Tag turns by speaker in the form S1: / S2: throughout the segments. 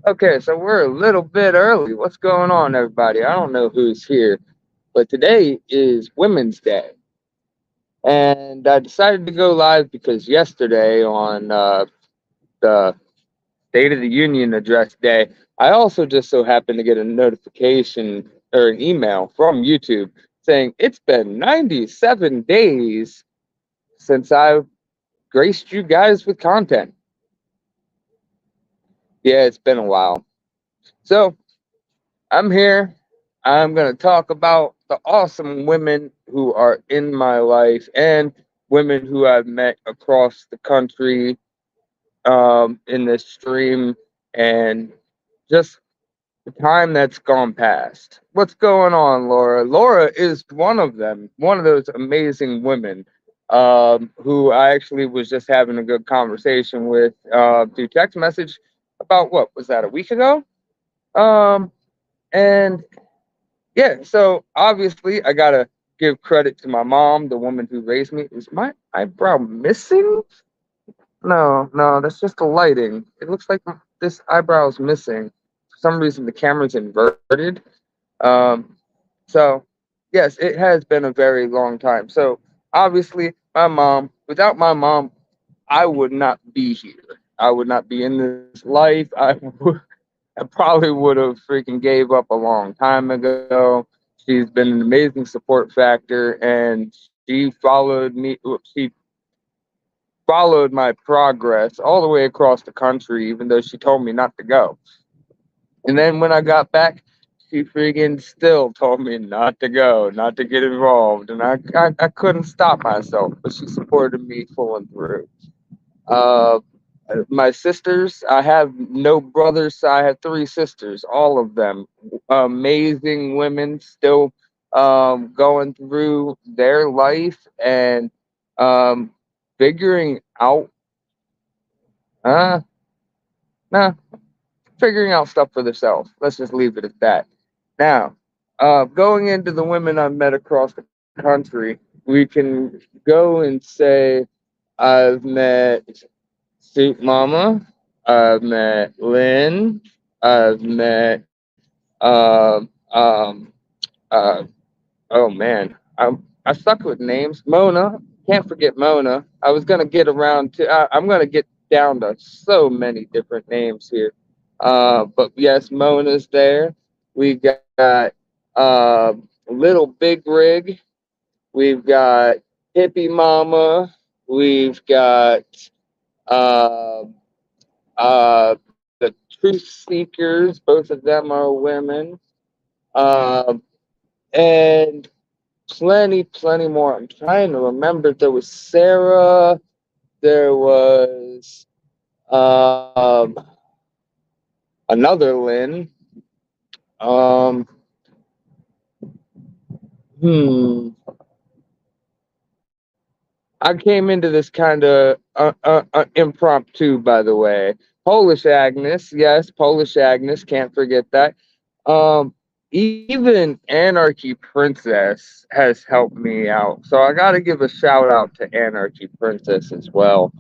S1: Okay, so we're a little bit early. What's going on, everybody? I don't know who's here, but today is Women's Day. And I decided to go live because yesterday on the State of the Union Address Day, I also just so happened to get a notification or an email from YouTube saying it's been 97 days since I graced you guys with content. Yeah, it's been a while. So I'm here. I'm going to talk about the awesome women who are in my life and women who I've met across the country in this stream and just the time that's gone past. What's going on, Laura? Laura is one of them, one of those amazing women who I actually was just having a good conversation with through text message about what was that, a week ago? Um, and Yeah, so obviously I gotta give credit to my mom, the woman who raised me. Is my eyebrow missing? No, no, that's just the lighting. It looks like this eyebrow is missing. For some reason, the camera's inverted. Um, so yes, it has been a very long time. So obviously, my mom. Without my mom, I would not be here. I would not be in this life. I probably would have freaking gave up a long time ago. She's been an amazing support factor, and she followed me. She followed my progress all the way across the country, even though she told me not to go. And then when I got back, she freaking still told me not to go, not to get involved, and I couldn't stop myself. But she supported me full and through. Uh, my sisters, I have no brothers, so I have three sisters, all of them amazing women, still going through their life and um, figuring out, uh, nah, figuring out stuff for themselves. Let's just leave it at that. Now, going into the women I've met across the country, we can go and say I've met Soup Mama. I've met Lynn. I've met um uh oh man, I suck with names. Mona, can't forget Mona. I was gonna get around to. I'm gonna get down to so many different names here. But yes, Mona's there. We got Little Big Rig. We've got Hippie Mama. We've got uh, the Truth Seekers. Both of them are women. Um, and plenty more. I'm trying to remember. There was Sarah. There was another Lynn. Um, hmm. I came into this kind of impromptu, by the way. Polish Agnes, yes, Polish Agnes. Can't forget that. Um, Even Anarchy Princess has helped me out, so I got to give a shout out to Anarchy Princess as well.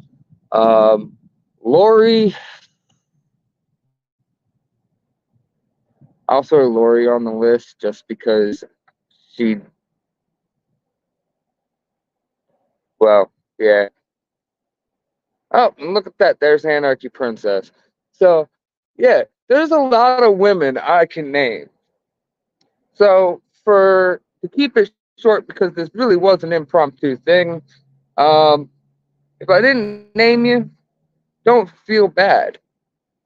S1: Um, Lori, I'll throw Lori on the list just because she, well, yeah. Oh, look at that. There's Anarchy Princess. So, yeah, there's a lot of women I can name. So, for to keep it short, because this really was an impromptu thing, um, if I didn't name you, don't feel bad.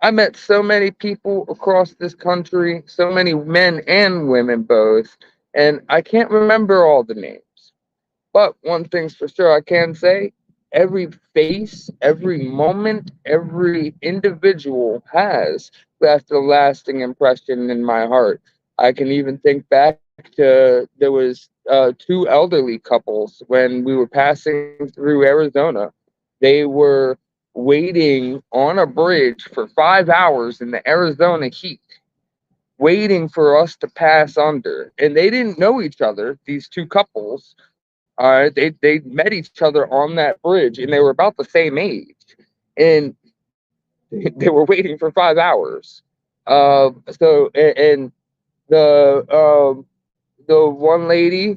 S1: I met so many people across this country, so many men and women both, and I can't remember all the names. But one thing's for sure I can say every face, every moment, every individual has left a lasting impression in my heart. I can even think back to there was two elderly couples when we were passing through Arizona. They were waiting on a bridge for 5 hours in the Arizona heat, waiting for us to pass under. And they didn't know each other, these two couples. They met each other on that bridge, and they were about the same age, and they were waiting for 5 hours. And the the one lady,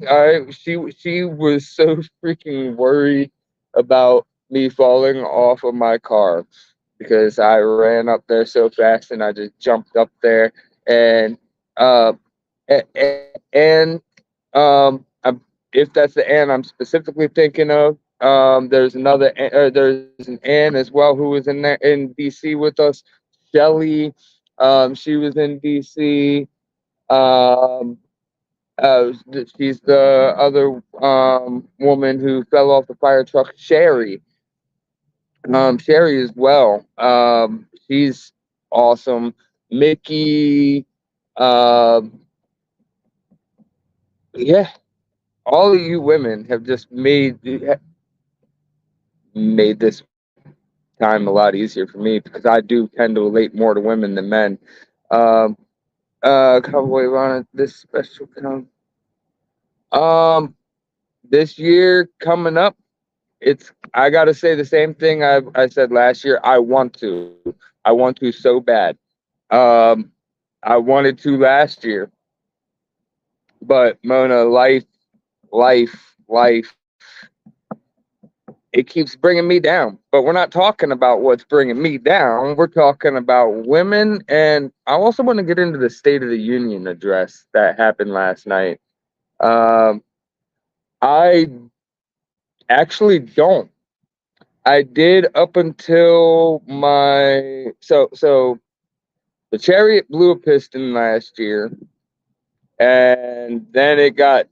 S1: she was so freaking worried about me falling off of my car because I ran up there so fast and I just jumped up there and uh and if that's the Ann I'm specifically thinking of, there's an Ann as well who was in there in DC with us. Shelly, she was in DC. Um, she's the other woman who fell off the fire truck. Sherry as well. She's awesome. Mickey. Um, yeah, all of you women have just made this time a lot easier for me because I do tend to relate more to women than men. Um, Cowboy Ron, this special count. Um, this year coming up, it's I gotta say the same thing I said last year. I want to so bad. Um, I wanted to last year, but Mona, life, it keeps bringing me down. But we're not talking about what's bringing me down. We're talking about women, and I also want to get into the State of the Union address that happened last night. Um, I actually don't. I did up until my the Chariot blew a piston last year, and then it got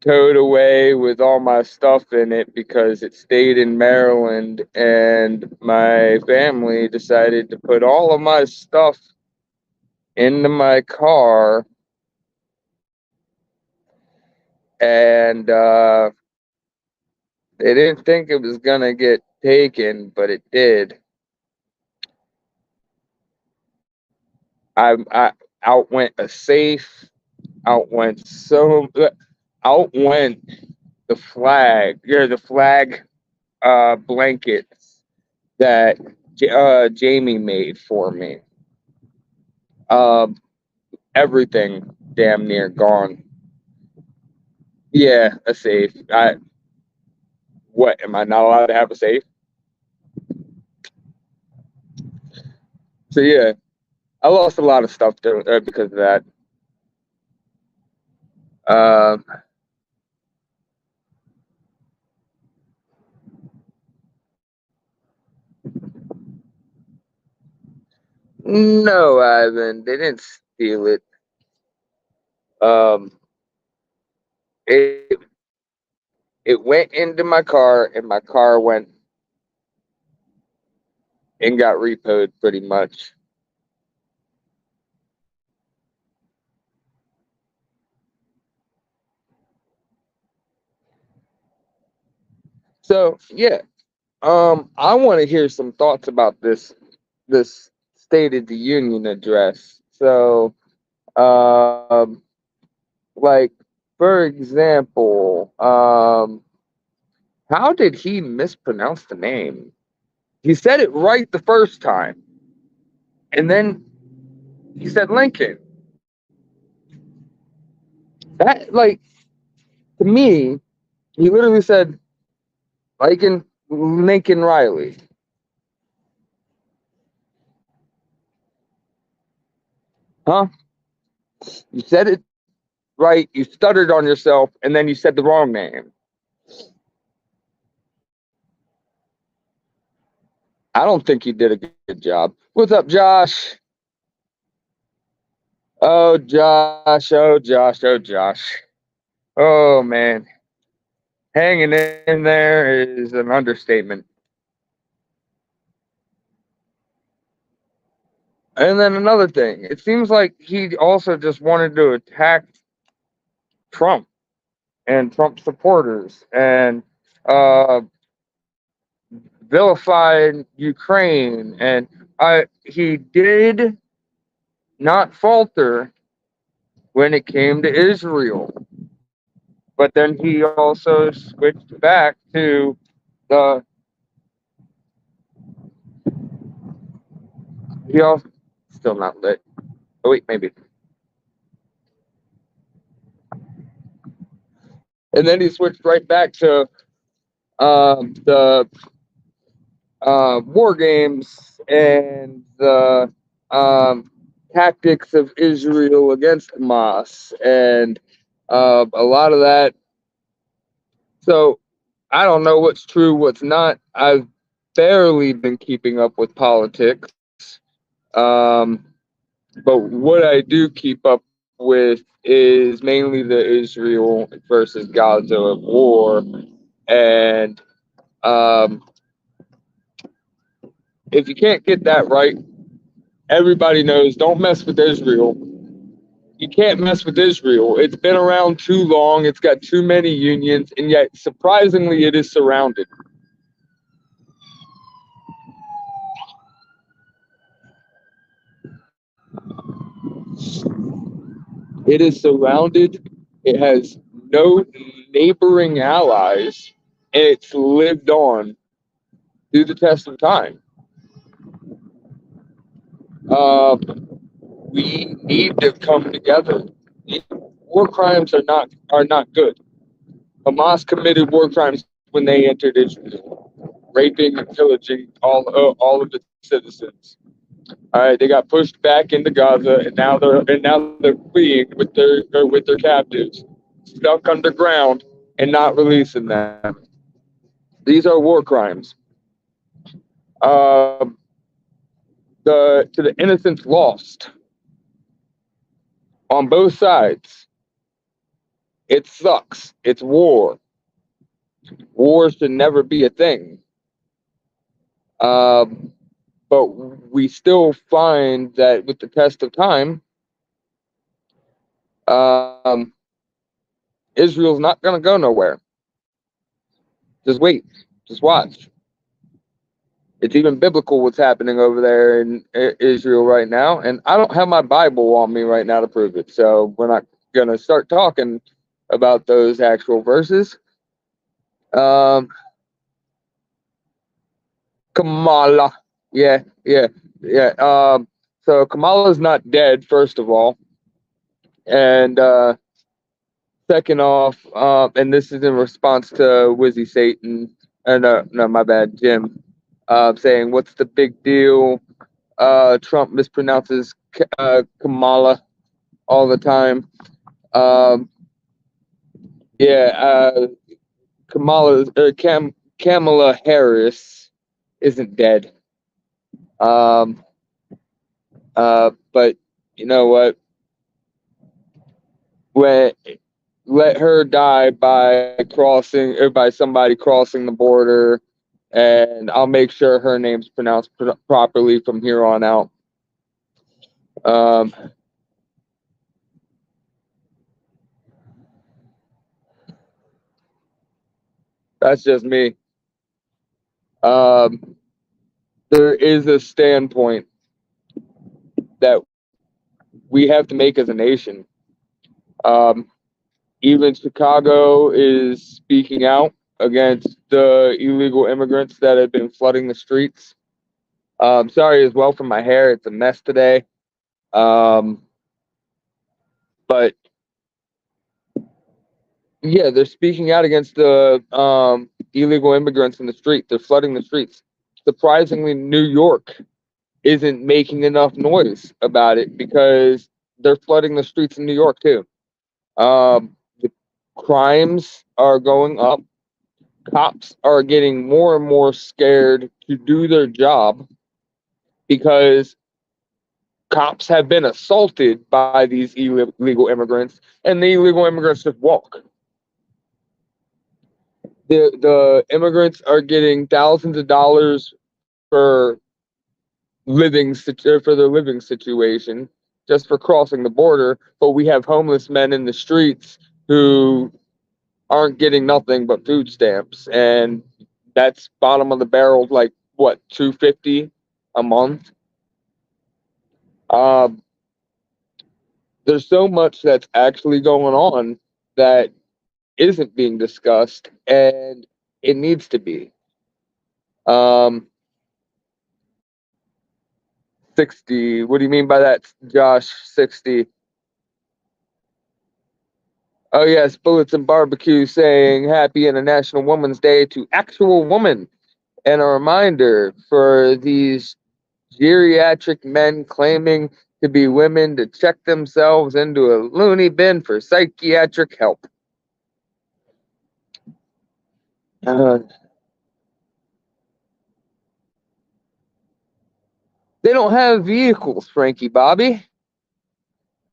S1: towed away with all my stuff in it because it stayed in Maryland, and my family decided to put all of my stuff into my car, and they didn't think it was gonna get taken, but it did. I outwent a safe, outwent so outwent the flag blankets that Jamie made for me. Um, Everything damn near gone. Yeah, a safe. What am I not allowed to have a safe? So yeah, I lost a lot of stuff because of that. Um, no, Ivan, they didn't steal it. Um, it it went into my car, and my car went and got repoed pretty much. So yeah, I want to hear some thoughts about this State of the Union address. So, like for example, how did he mispronounce the name? He said it right the first time, and then he said Lincoln. That to me, he literally said Lincoln Riley. Huh? You said it right, you stuttered on yourself, and then you said the wrong name. I don't think you did a good job. What's up, Josh? Oh, Josh. Oh, Josh. Oh, Josh. Oh, man. Hanging in there is an understatement. And then another thing, it seems like he also just wanted to attack Trump and Trump supporters and uh, vilified Ukraine. And he did not falter when it came to Israel. But then he also switched back to the he also still not lit. Oh wait, maybe. And then he switched right back to the war games and the tactics of Israel against Hamas, and a lot of that. So I don't know what's true, what's not. I've barely been keeping up with politics, um, but what I do keep up with is mainly the Israel versus Gaza war, and um, if you can't get that right, everybody knows don't mess with Israel. You can't mess with Israel. It's been around too long. It's got too many unions, and yet surprisingly, it is surrounded. It is surrounded. It has no neighboring allies, and it's lived on through the test of time. Uh, we need to come together. War crimes are not good. Hamas committed war crimes when they entered Israel, raping and pillaging all of the citizens. All right, they got pushed back into Gaza, and now they're fleeing with their captives, stuck underground and not releasing them. These are war crimes. Um, the to the innocents lost on both sides. It sucks. It's war. War should never be a thing. Um, but we still find that with the test of time, um, Israel's not going to go nowhere. Just wait. Just watch. It's even biblical what's happening over there in Israel right now. And I don't have my Bible on me right now to prove it. So we're not going to start talking about those actual verses. Kamala. Yeah, yeah, yeah. So Kamala's not dead, first of all. And second off, and this is in response to Wizzy Satan, no, my bad, Jim, saying, what's the big deal? Trump mispronounces Kamala all the time. Yeah, Kamala Harris isn't dead. But you know what? When let her die by crossing or by somebody crossing the border, and I'll make sure her name's pronounced properly from here on out. That's just me. There is a standpoint that we have to make as a nation. Even Chicago is speaking out against the illegal immigrants that have been flooding the streets. Sorry as well for my hair; it's a mess today. But yeah, they're speaking out against the illegal immigrants in the street. They're flooding the streets. Surprisingly, New York isn't making enough noise about it because they're flooding the streets in New York too. The crimes are going up. Cops are getting more and more scared to do their job because cops have been assaulted by these illegal immigrants, and the illegal immigrants just walk. The immigrants are getting thousands of dollars for for their living situation just for crossing the border, but we have homeless men in the streets who aren't getting nothing but food stamps, and that's bottom of the barrel, like what, $250 a month. Um, there's so much that's actually going on that isn't being discussed, and it needs to be. Um, 60. What do you mean by that, Josh? 60. Oh, yes, Bullets and Barbecue saying Happy International Women's Day to actual woman. And a reminder for these geriatric men claiming to be women to check themselves into a loony bin for psychiatric help. They don't have vehicles, Frankie Bobby.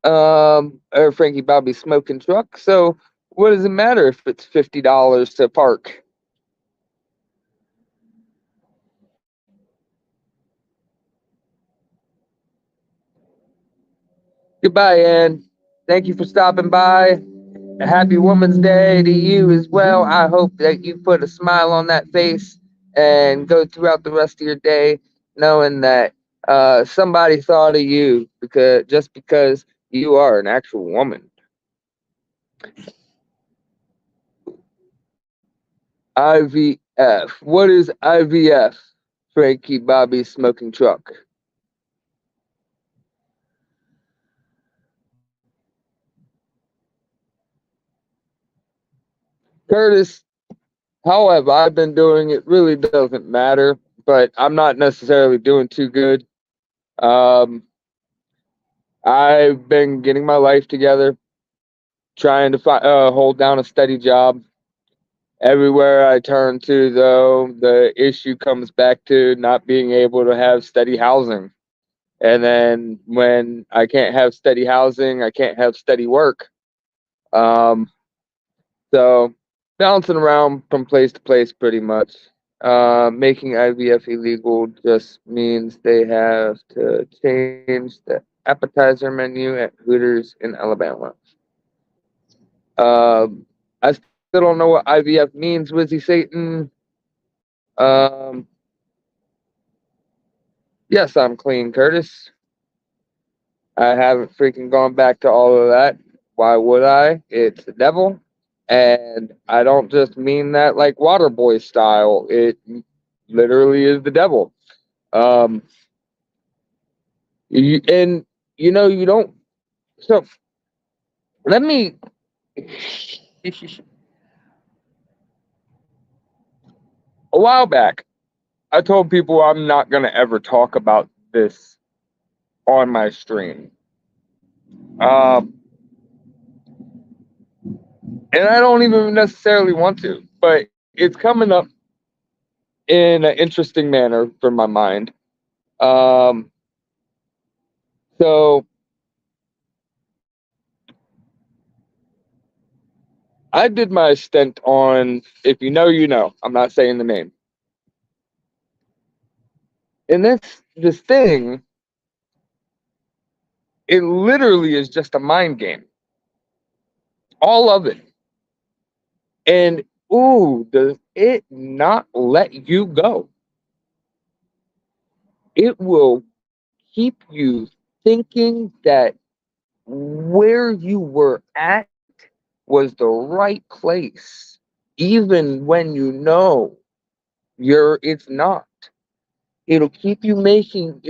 S1: Or Frankie Bobby's smoking truck. So what does it matter if it's $50 to park? Goodbye, Ann. Thank you for stopping by. A happy Women's Day to you as well. I hope that you put a smile on that face and go throughout the rest of your day knowing that somebody thought of you because you are an actual woman. IVF. What is IVF? Frankie Bobby's smoking truck. Curtis, how have I been doing? It really doesn't matter, but I'm not necessarily doing too good. Um, I've been getting my life together, trying to hold down a steady job. Everywhere I turn to, though, the issue comes back to not being able to have steady housing. And then when I can't have steady housing, I can't have steady work. Um, so bouncing around from place to place pretty much. Making IVF illegal just means they have to change the appetizer menu at Hooters in Alabama. I still don't know what IVF means, Wizzy Satan. Um, yes, I'm clean, Curtis. I haven't freaking gone back to all of that. Why would I? It's the devil. And I don't just mean that like Waterboy style. It literally is the devil. Um, and you don't. So let me. A while back, I told people I'm not gonna ever talk about this on my stream. Um, and I don't even necessarily want to, but it's coming up in an interesting manner for my mind. Um, so I did my stint on, if you know, you know. I'm not saying the name. And this thing, it literally is just a mind game. All of it. And ooh, does it not let you go? It will keep you thinking that where you were at was the right place, even when you know it's not. It'll keep making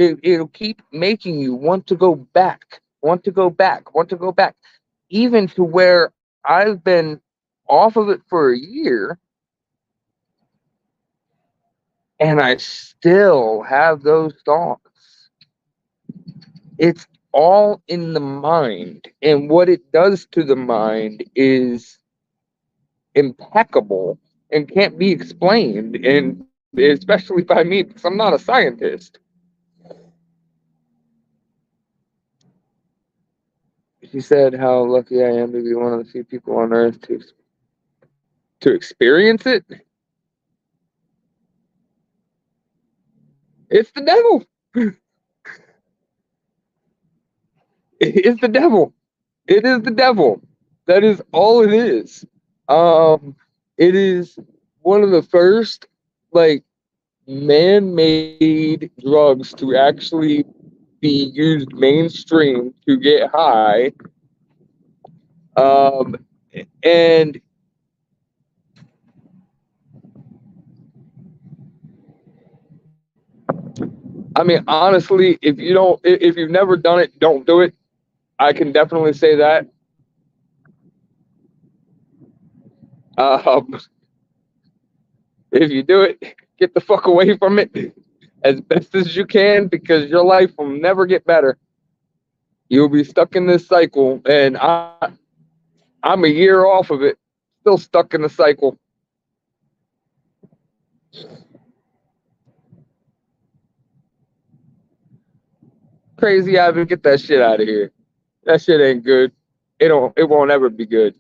S1: you want to go back, want to go back, want to go back, even to where I've been off of it for a year and I still have those thoughts. It's all in the mind, and what it does to the mind is impeccable and can't be explained, and especially by me because I'm not a scientist. She said how lucky I am to be one of the few people on earth to experience it. It's the devil. It is the devil. It is the devil. That is all it is. It is one of the first like man-made drugs to actually be used mainstream to get high. Um, and I mean, honestly, if you've never done it, don't do it. I can definitely say that. Um, if you do it, get the fuck away from it as best as you can, because your life will never get better. You'll be stuck in this cycle, and I'm a year off of it, still stuck in the cycle. Crazy, Ivan, get that shit out of here. That shit ain't good. It won't ever be good.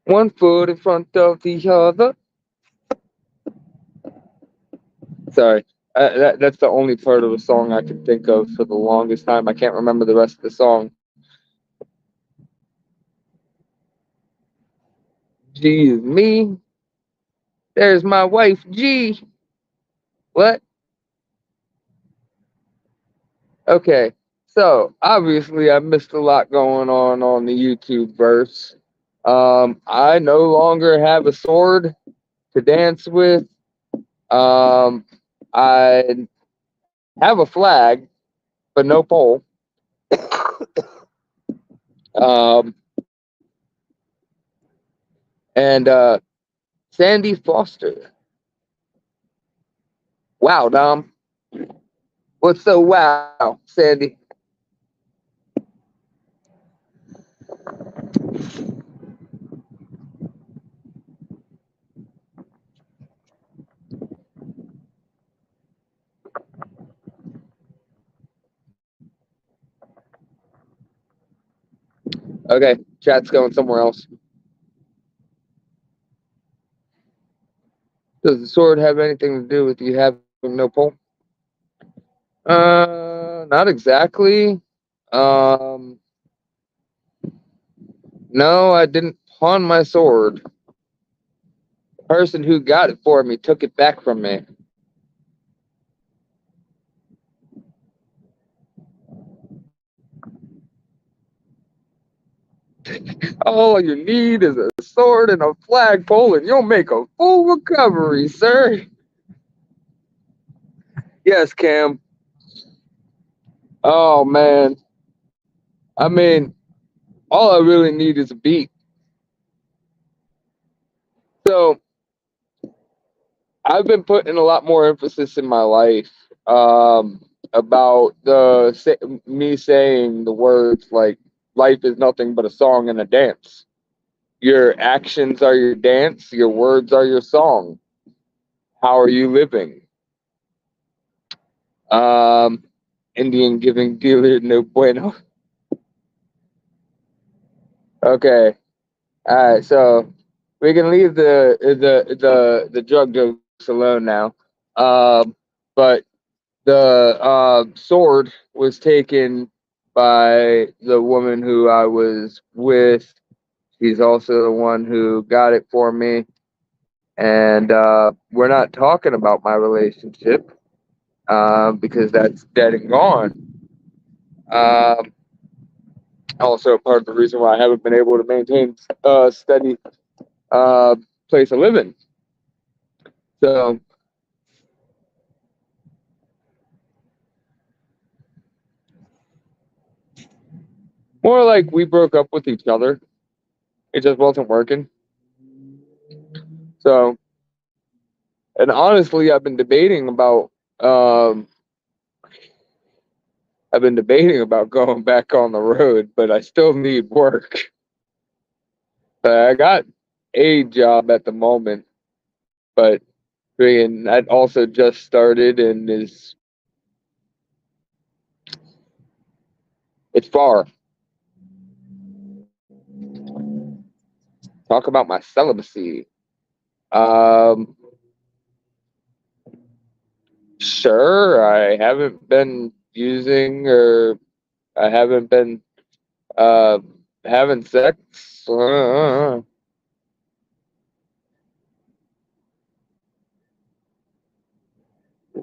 S1: One foot in front of the other. Sorry. That's the only part of the song I can think of for the longest time. I can't remember the rest of the song. G is me. There's my wife, G. What? Okay. So, obviously, I missed a lot going on the YouTube verse. I no longer have a sword to dance with. Um, I have a flag, but no pole. Um, and Sandy Foster. Wow, Dom. What's so wow, Sandy? Okay, chat's going somewhere else. Does the sword have anything to do with you having no pole? Not exactly. Um, no, I didn't pawn my sword. The person who got it for me took it back from me. All you need is a sword and a flagpole, and you'll make a full recovery, sir. Yes, Cam. Oh man. I mean, all I really need is a beat. So I've been putting a lot more emphasis in my life about me saying the words like life is nothing but a song and a dance. Your actions are your dance, your words are your song. How are you living? Um, Indian giving dealer no bueno. Okay. All right, so we can leave the drug jokes alone now. But the sword was taken by the woman who I was with. She's also the one who got it for me. And we're not talking about my relationship because that's dead and gone. Um, Also, part of the reason why I haven't been able to maintain a steady uh, place of living. So, more like we broke up with each other. It just wasn't working. So, and honestly, um, I've been debating about going back on the road, but I still need work. I got a job at the moment, but that also just started and it's far. Talk about my celibacy. Um, sure, I haven't been using or I haven't been uh, having sex.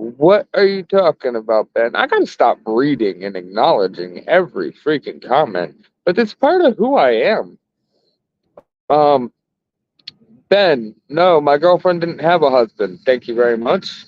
S1: What are you talking about, Ben? I gotta stop reading and acknowledging every freaking comment, but it's part of who I am. Um, Ben, no, my girlfriend didn't have a husband. Thank you very much.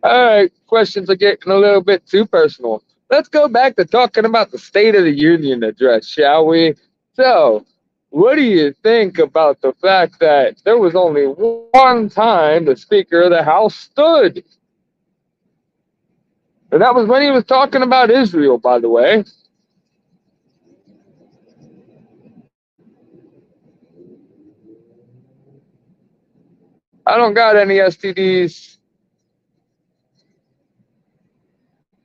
S1: All right, questions are getting a little bit too personal. Let's go back to talking about the State of the Union address, shall we? So, what do you think about the fact that there was only one time the Speaker of the House stood? And that was when he was talking about Israel, by the way. I don't got any STDs.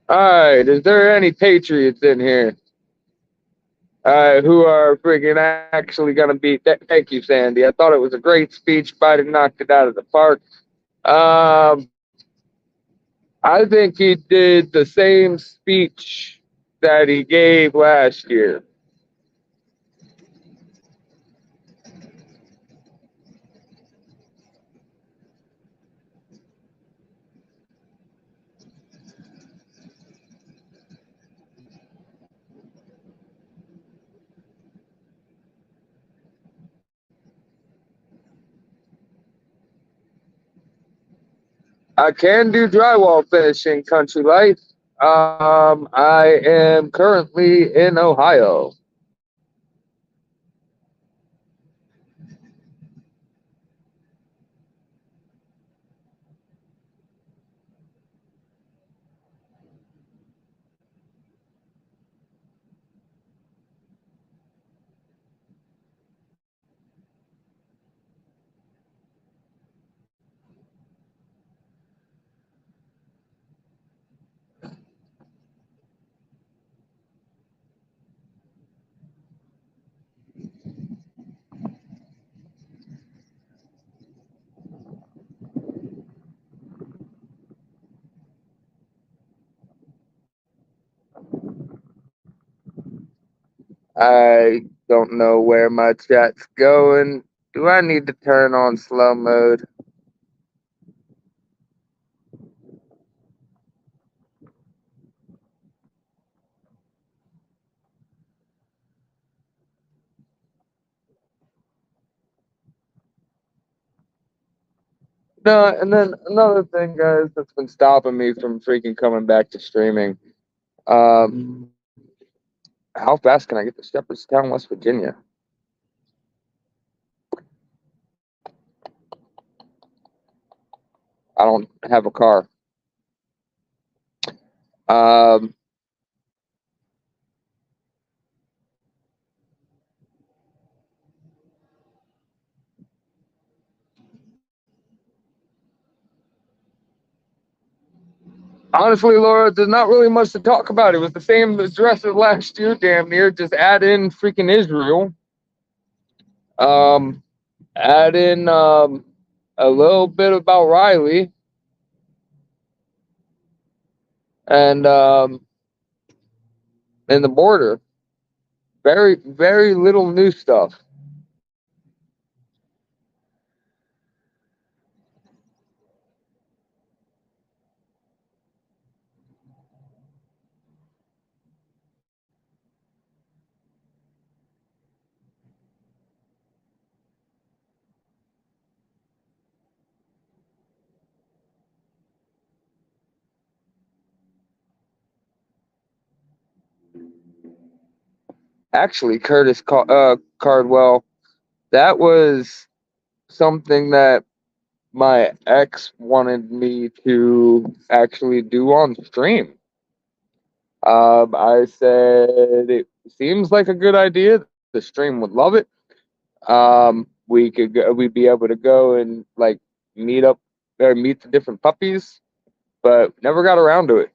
S1: All right, is there any patriots in here? Who are freaking actually going to be? Thank you, Sandy. I thought it was a great speech. Biden knocked it out of the park. Um, I think he did the same speech that he gave last year. I can do drywall finishing, country life. I am currently in Ohio. I don't know where my chat's going. Do I need to turn on slow mode? No, and then another thing, guys, that's been stopping me from freaking coming back to streaming. Um, how fast can I get to Shepherdstown, West Virginia? I don't have a car. Um, honestly, Laura, there's not really much to talk about. It was the same address as last year, damn near. Just add in freaking Israel. Um, add in a little bit about Riley, and and the border. Very, very little new stuff. Actually, Cardwell, that was something that my ex wanted me to actually do on stream. I said it seems like a good idea. The stream would love it. We'd be able to go and like meet up or meet the different puppies, but never got around to it.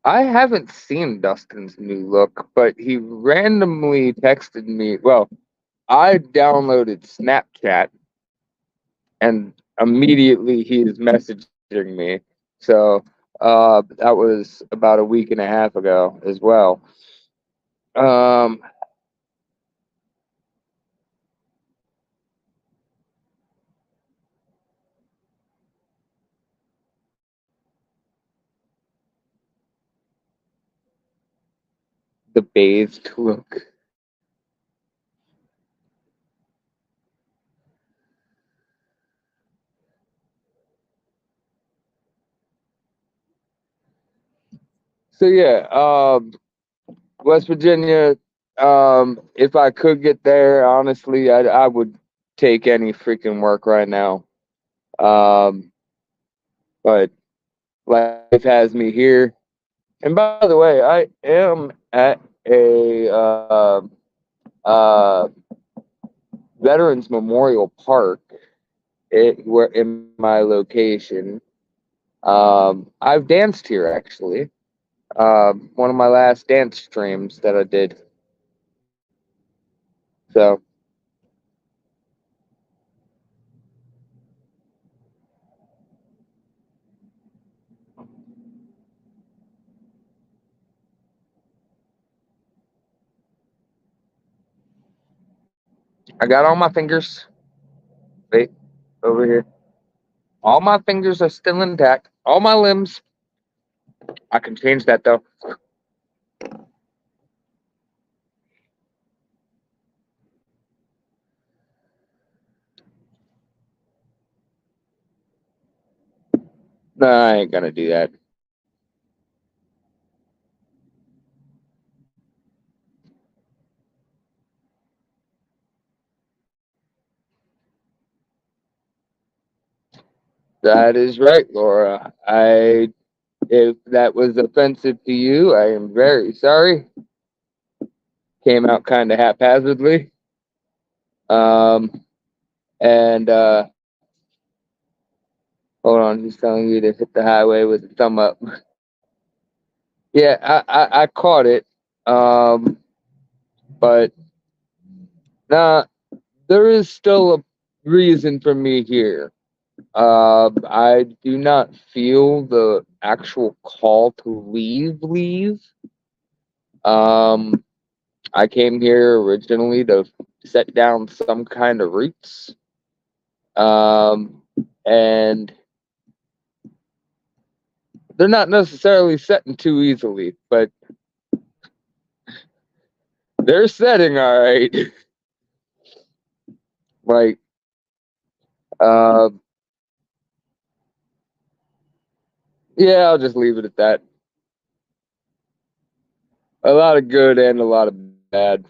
S1: I haven't seen Dustin's new look, but he randomly texted me. Well, I downloaded Snapchat and immediately he's messaging me. So that was about a week and a half ago as well. Um, the bathed look. So yeah, West Virginia. If I could get there, honestly, I would take any freaking work right now. Um, but life has me here. And by the way, I am at a uh, Veterans Memorial Park. Where in my location. I've danced here actually. One of my last dance streams that I did. So I got all my fingers. Wait, over here. All my fingers are still intact. All my limbs. I can change that though. No, I ain't gonna do that. That is right, Laura. If that was offensive to you, I am very sorry. Came out kind of haphazardly. Um, and hold on, he's telling you to hit the highway with a thumb up. Yeah, I caught it. But nah, there is still a reason for me here. I do not feel the actual call to leave. Um, I came here originally to set down some kind of roots. Um, and they're not necessarily setting too easily, but they're setting all right. Like, uh, yeah, I'll just leave it at that. A lot of good and a lot of bad.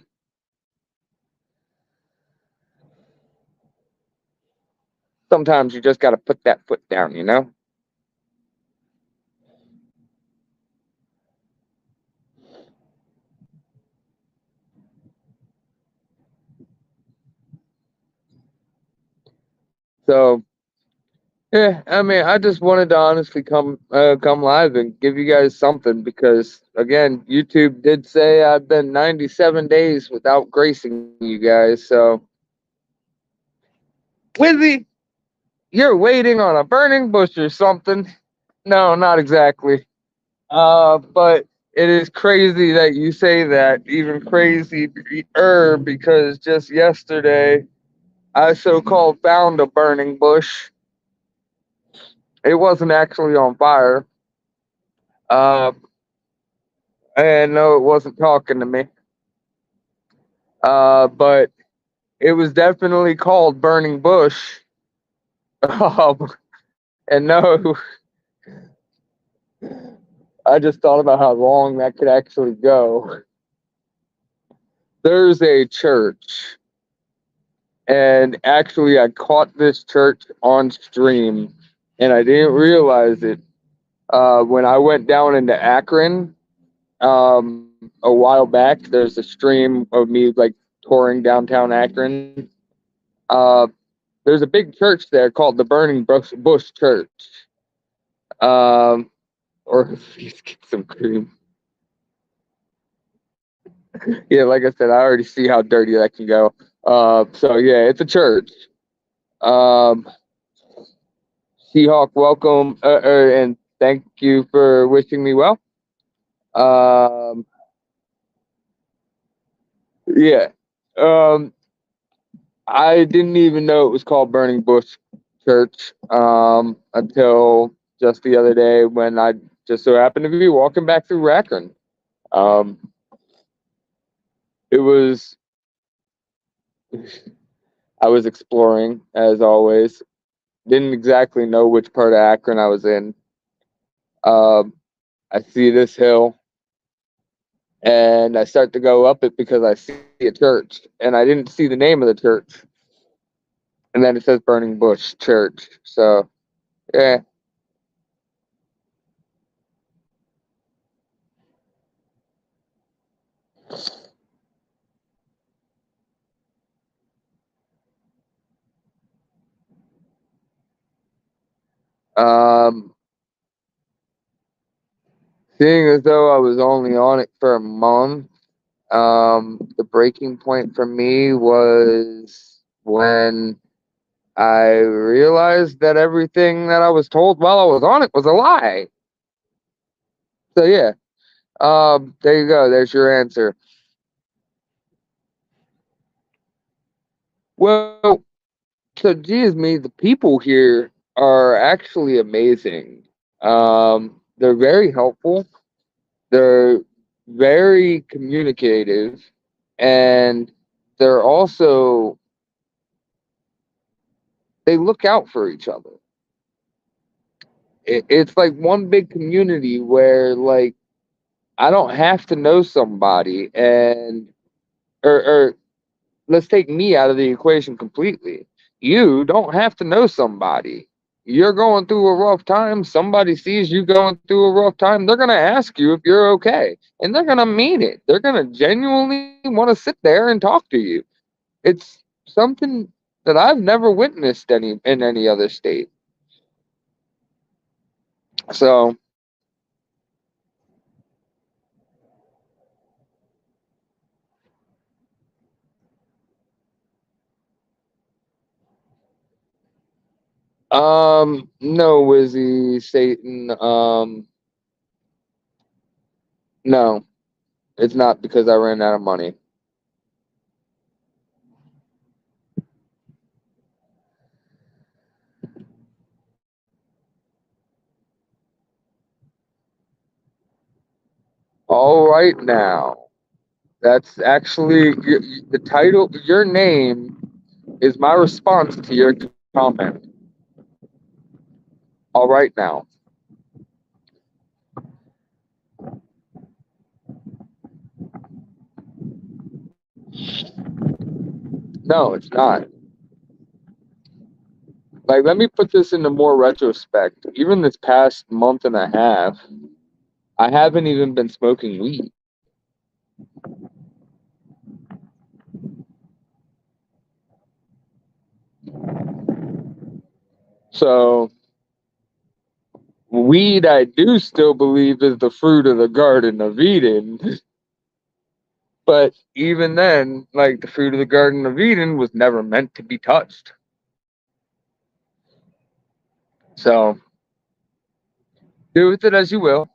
S1: Sometimes you just got to put that foot down, you know? So, yeah, I mean, I just wanted to honestly come live and give you guys something because again, YouTube did say I've been 97 days without gracing you guys. So, Wizzy, you're waiting on a burning bush or something. No, not exactly. But it is crazy that you say that. Even crazier because just yesterday I so-called found a burning bush. It wasn't actually on fire. Uh, and no, it wasn't talking to me. But it was definitely called burning bush. Um, and no, I just thought about how long that could actually go. There's a church, and actually, I caught this church on stream, and I didn't realize it when I went down into Akron a while back. There's a stream of me like touring downtown Akron. Uh, there's a big church there called the Burning Bush Church. Um, or please get some cream. Yeah, like I said, I already see how dirty that can go. So yeah, it's a church. Um, Seahawk, welcome, and thank you for wishing me well. Um, yeah. Um, I didn't even know it was called Burning Bush Church until just the other day when I just so happened to be walking back through Akron. Um, it was I was exploring as always. Didn't exactly know which part of Akron I was in. Um, I see this hill and I start to go up it because I see a church and I didn't see the name of the church. And then it says Burning Bush Church. So yeah. Um, Seeing as though I was only on it for a month, the breaking point for me was when I realized that everything that I was told while I was on it was a lie. So yeah, there you go. There's your answer. Well, so geez, me, the people here are actually amazing. They're very helpful. They're very communicative, and they're also they look out for each other. It's like one big community where like I don't have to know somebody, and or let's take me out of the equation completely. You don't have to know somebody. You're going through a rough time. Somebody sees you going through a rough time. They're going to ask you if you're okay. And they're going to mean it. They're going to genuinely want to sit there and talk to you. It's something that I've never witnessed in any other state. So, no, Wizzy, Satan, no, it's not because I ran out of money. All right now. That's actually the title. Your name is my response to your comment. All right now. No, it's not. Like, let me put this into more retrospect. Even this past month and a half, I haven't even been smoking weed. So, weed, I do still believe is the fruit of the Garden of Eden. But even then, like, the fruit of the Garden of Eden was never meant to be touched. So, do with it as you will.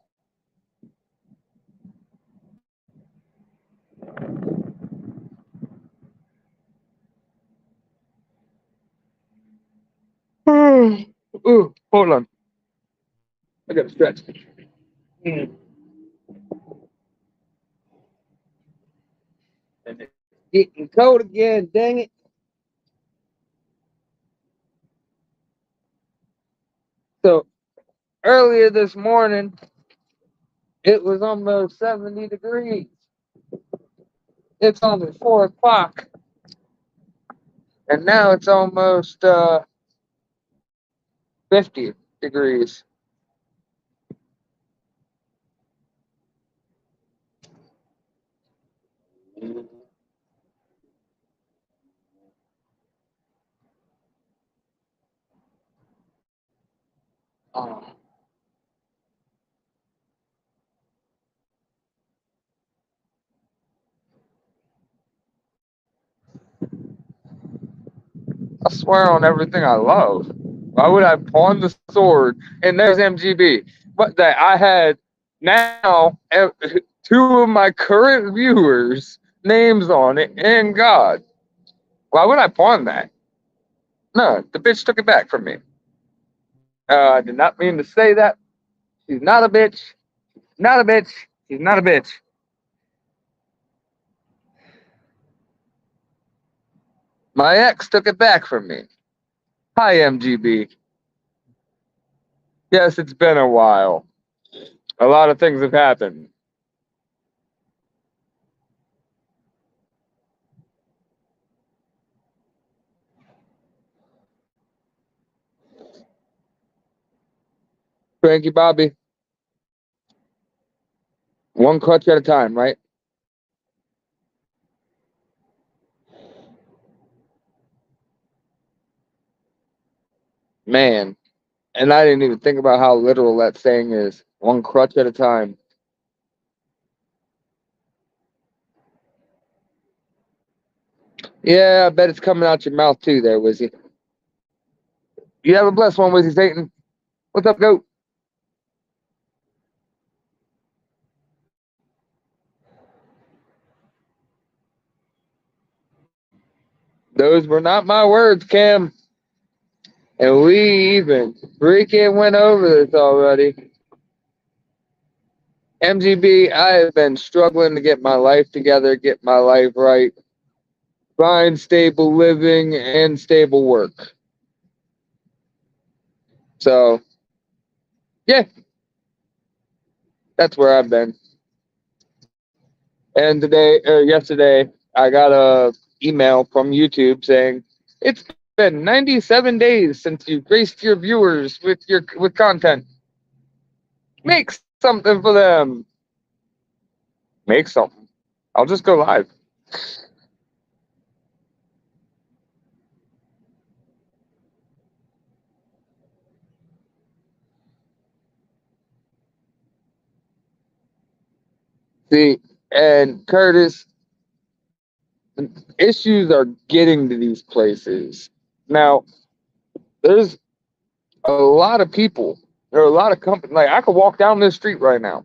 S1: Ooh, hold on. I gotta stretch. Mm. And it's getting cold again, dang it. So earlier this morning, it was almost 70 degrees. It's only 4 o'clock, and now it's almost 50 degrees. Oh, I swear on everything I love. Why would I pawn the sword? And there's MGB. But that I had now two of my current viewers' names on it and God. Why would I pawn that? No, the bitch took it back from me. I did not mean to say that. She's not a bitch. Not a bitch. She's not a bitch. My ex took it back from me. Hi, MGB. Yes, it's been a while. A lot of things have happened. Frankie Bobby, one clutch at a time, right? Man, and I didn't even think about how literal that saying is. One crutch at a time. Yeah, I bet it's coming out your mouth too there, Wizzy. You have a blessed one, Wizzy Satan. What's up, goat? Those were not my words, Cam. And we even freaking went over this already. MGB, I have been struggling to get my life together, get my life right, find stable living and stable work. So, yeah, that's where I've been. And yesterday, I got a email from YouTube saying it's been 97 days since you graced your viewers with content. Make something for them. Make something. I'll just go live. See, and Curtis, issues are getting to these places. Now, there's a lot of people. There are a lot of companies. Like I could walk down this street right now,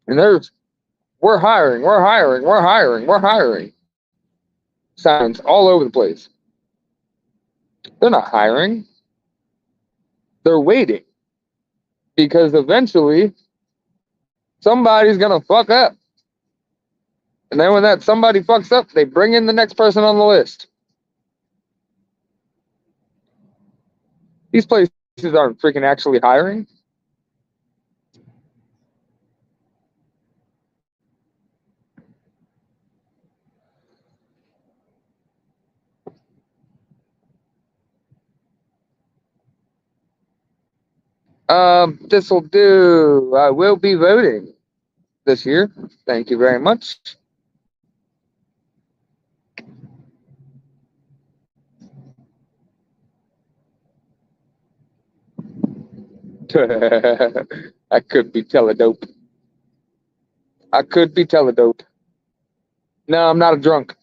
S1: and we're hiring, we're hiring, we're hiring, we're hiring signs all over the place. They're not hiring. They're waiting because eventually somebody's gonna fuck up, and then when that somebody fucks up, they bring in the next person on the list. These places aren't freaking actually hiring. This will do. I will be voting this year. Thank you very much. I could be teledope. I could be teledope. No, I'm not a drunk.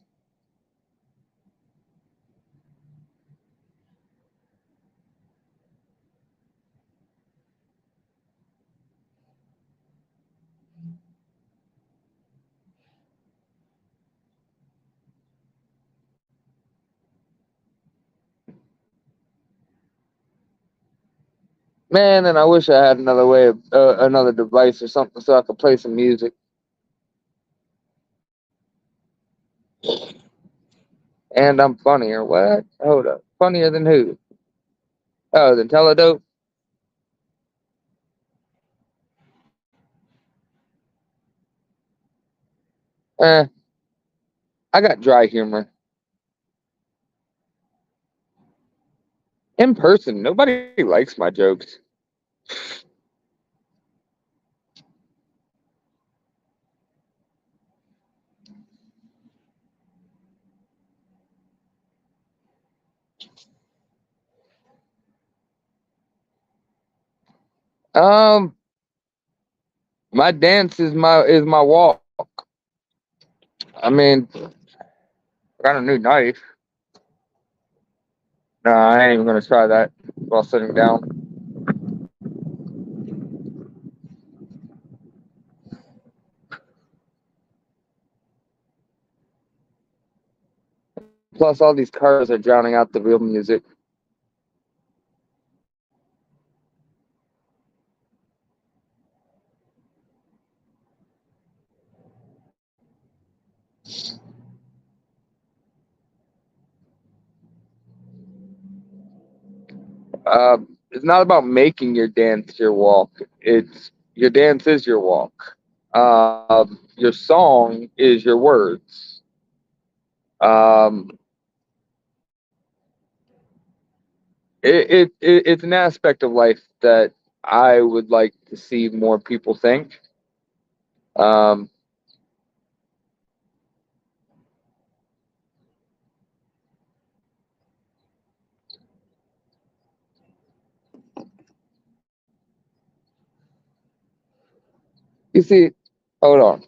S1: Man, and I wish I had another way of another device or something so I could play some music. And I'm funnier. What? Hold up. Funnier than who? Oh, than teledope? Eh, I got dry humor. In person, nobody likes my jokes. Um, my dance is my walk. I mean, I got a new knife. Nah, I ain't even gonna try that while sitting down. Plus, all these cars are drowning out the real music. It's not about making your dance your walk. It's your dance is your walk. Your song is your words. Um, it's an aspect of life that I would like to see more people think. Um, you see, hold on.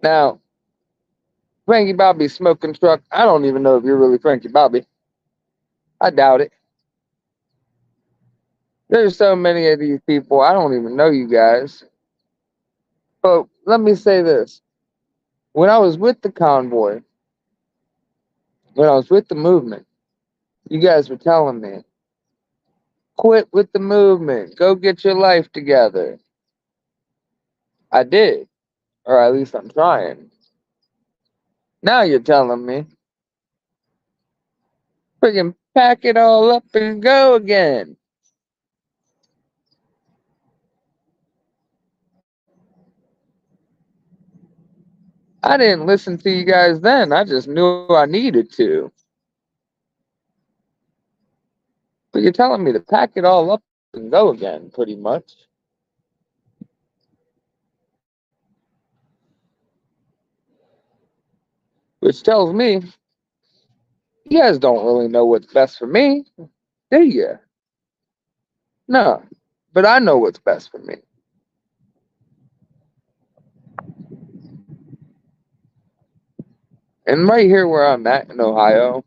S1: Now, Frankie Bobby's smoking truck. I don't even know if you're really Frankie Bobby. I doubt it. There's so many of these people. I don't even know you guys. But let me say this. When I was with the convoy, when I was with the movement, you guys were telling me, quit with the movement. Go get your life together. I did. Or at least I'm trying. Now you're telling me, freaking pack it all up and go again. I didn't listen to you guys then. I just knew I needed to. But you're telling me to pack it all up and go again, pretty much. Which tells me you guys don't really know what's best for me, do you? No. But I know what's best for me. And right here where I'm at in Ohio,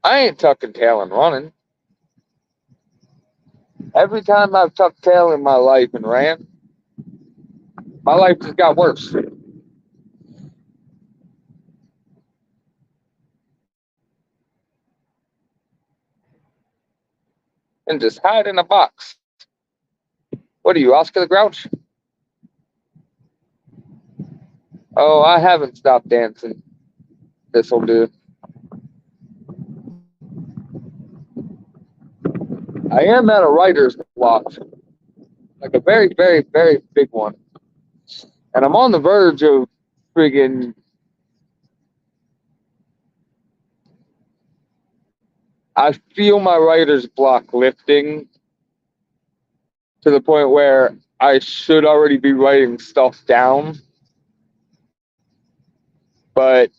S1: I ain't tucking tail and running. Every time I've tucked tail in my life and ran, my life just got worse. And just hide in a box. What are you, Oscar the Grouch? Oh, I haven't stopped dancing. This'll do. I am at a writer's block, like a very, very, very big one. And I'm on the verge of friggin' I feel my writer's block lifting to the point where I should already be writing stuff down. But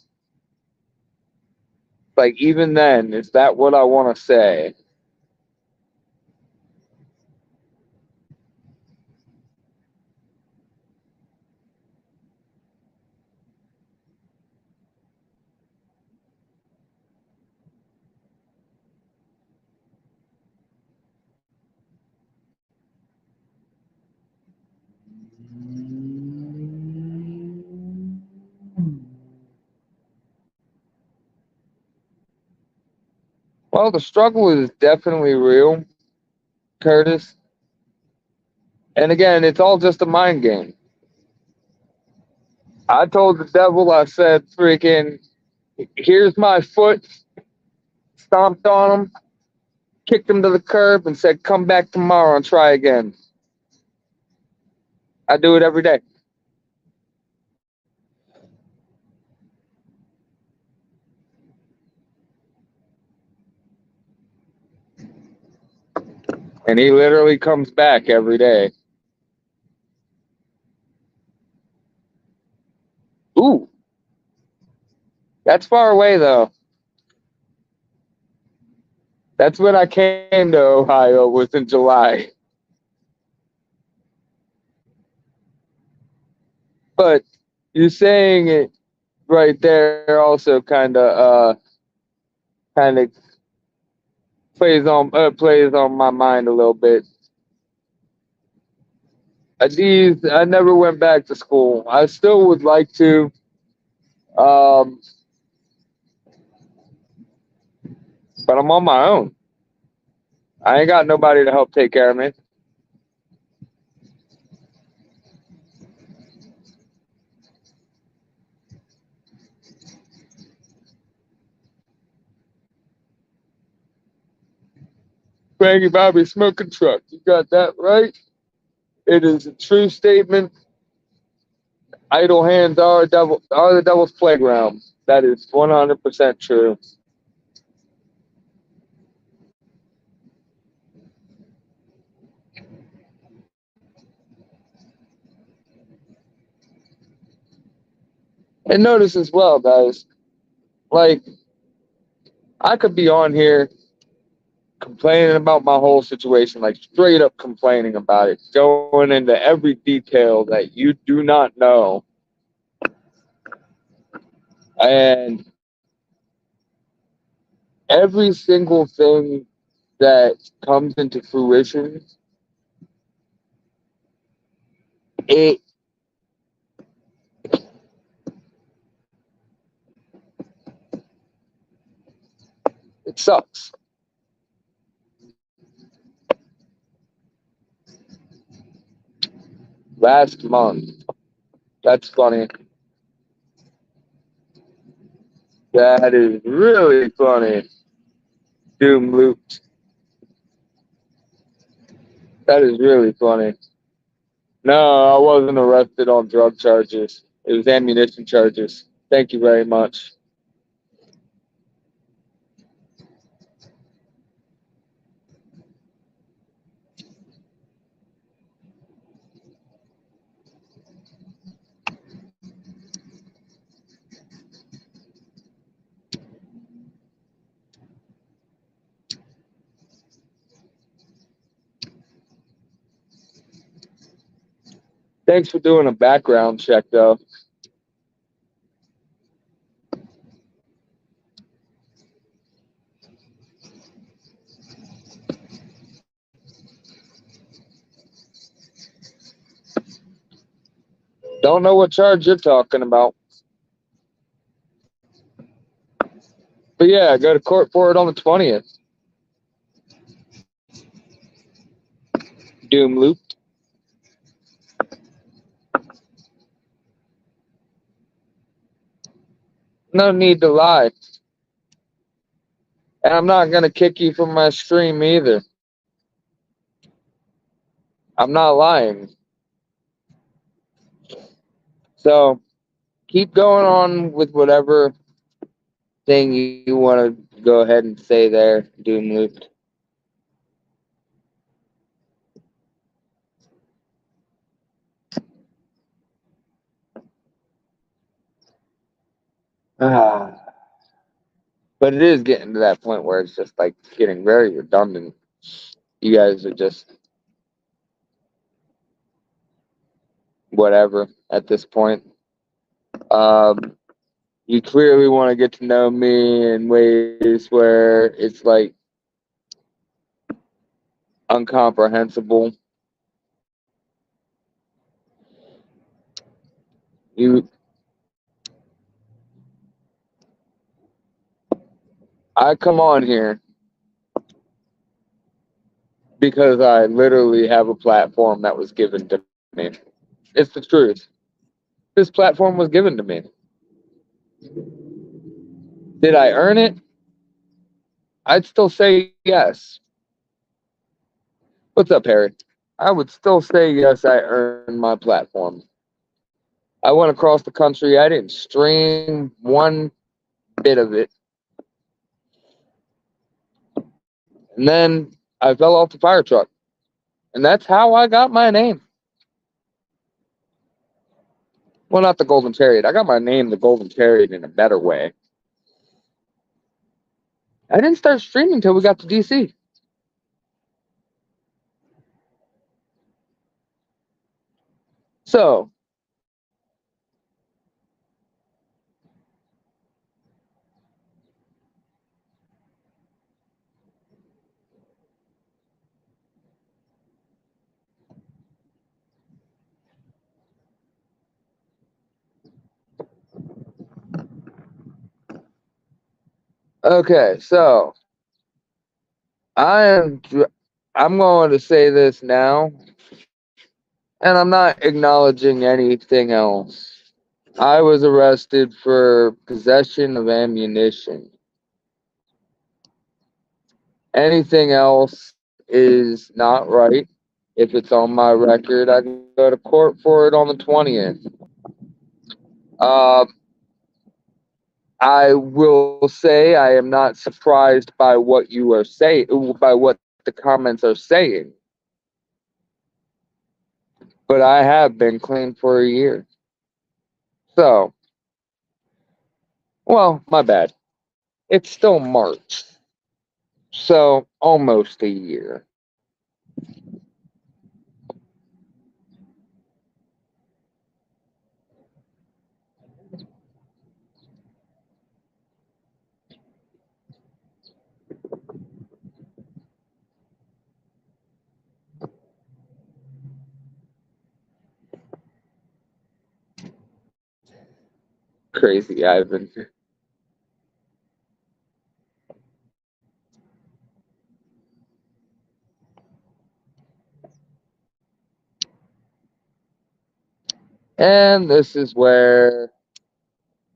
S1: like even then, is that what I want to say? Well, the struggle is definitely real, Curtis. And again, it's all just a mind game. I told the devil, I said, freaking, here's my foot, stomped on him, kicked him to the curb, and said, come back tomorrow and try again. I do it every day. And he literally comes back every day. Ooh, that's far away, though. That's when I came to Ohio, was in July. But you're saying it, right there also kind of plays on my mind a little bit. I never went back to school. I still would like to, um, but I'm on my own. I ain't got nobody to help take care of me. Frankie Bobby smoking truck. You got that right. It is a true statement. Idle hands are the devil's playground. That is 100% true. And notice as well, guys, like I could be on here complaining about my whole situation, like straight up complaining about it, going into every detail that you do not know. And every single thing that comes into fruition, it it sucks. Last month, that's funny. That is really funny. Doom looped. That is really funny. No, I wasn't arrested on drug charges. It was ammunition charges. Thank you very much. Thanks for doing a background check, though. Don't know what charge you're talking about. But yeah, go to court for it on the 20th. Doom loop. No need to lie. And I'm not going to kick you from my stream either. I'm not lying. So keep going on with whatever thing you want to go ahead and say there, Doom looped. Ah. But it is getting to that point where it's just like getting very redundant. You guys are just whatever at this point. Um, you clearly want to get to know me in ways where it's like incomprehensible. You, I come on here because I literally have a platform that was given to me. It's the truth. This platform was given to me. Did I earn it? I'd still say yes. What's up, Harry? I would still say yes, I earned my platform. I went across the country. I didn't stream one bit of it. And then I fell off the fire truck. And that's how I got my name. Well, not the Golden Chariot. I got my name, the Golden Chariot, in a better way. I didn't start streaming until we got to DC. So, Okay, so I am. I'm going to say this now, and I'm not acknowledging anything else. I was arrested for possession of ammunition. Anything else is not right. If it's on my record, I can go to court for it on the 20th. Um, I will say I am not surprised by what you are saying, by what the comments are saying, but I have been clean for a year. So, well, my bad. It's still March, so almost a year. Crazy, Ivan. And this is where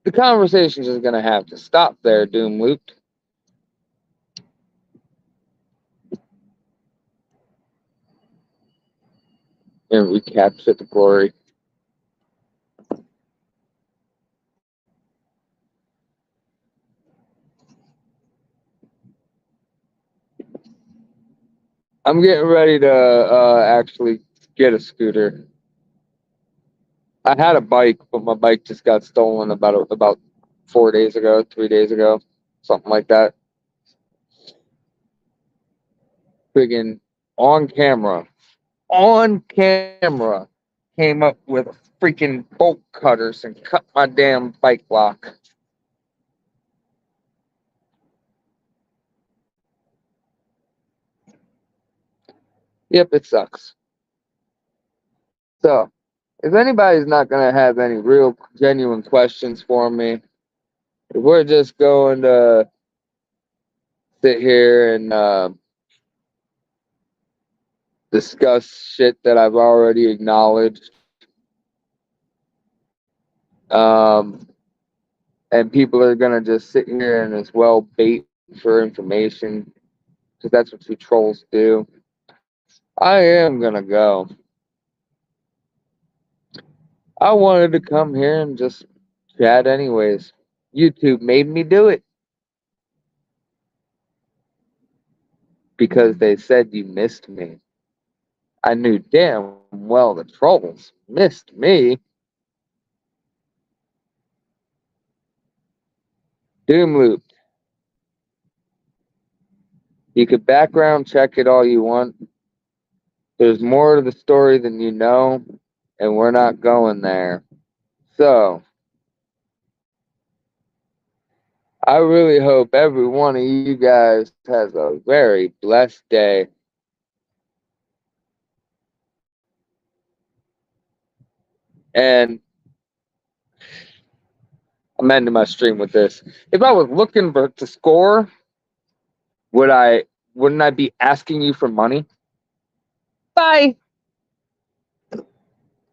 S1: the conversation is going to have to stop there, Doom Loop, and recapture the glory. I'm getting ready to actually get a scooter. I had a bike, but my bike just got stolen about 4 days ago, 3 days ago, something like that. Friggin' on camera, on camera, came up with freaking bolt cutters and cut my damn bike lock. Yep, it sucks. So, if anybody's not gonna have any real genuine questions for me, if we're just going to sit here and discuss shit that I've already acknowledged, um, and people are gonna just sit here and as well bait for information because that's what you trolls do. I am gonna go. I wanted to come here and just chat anyways. YouTube made me do it because they said you missed me. I knew damn well the trolls missed me. Doomloop. You could background check it all you want. There's more to the story than you know, and we're not going there. So, I really hope every one of you guys has a very blessed day. And I'm ending my stream with this. If I was looking to score, would I wouldn't I be asking you for money? Bye.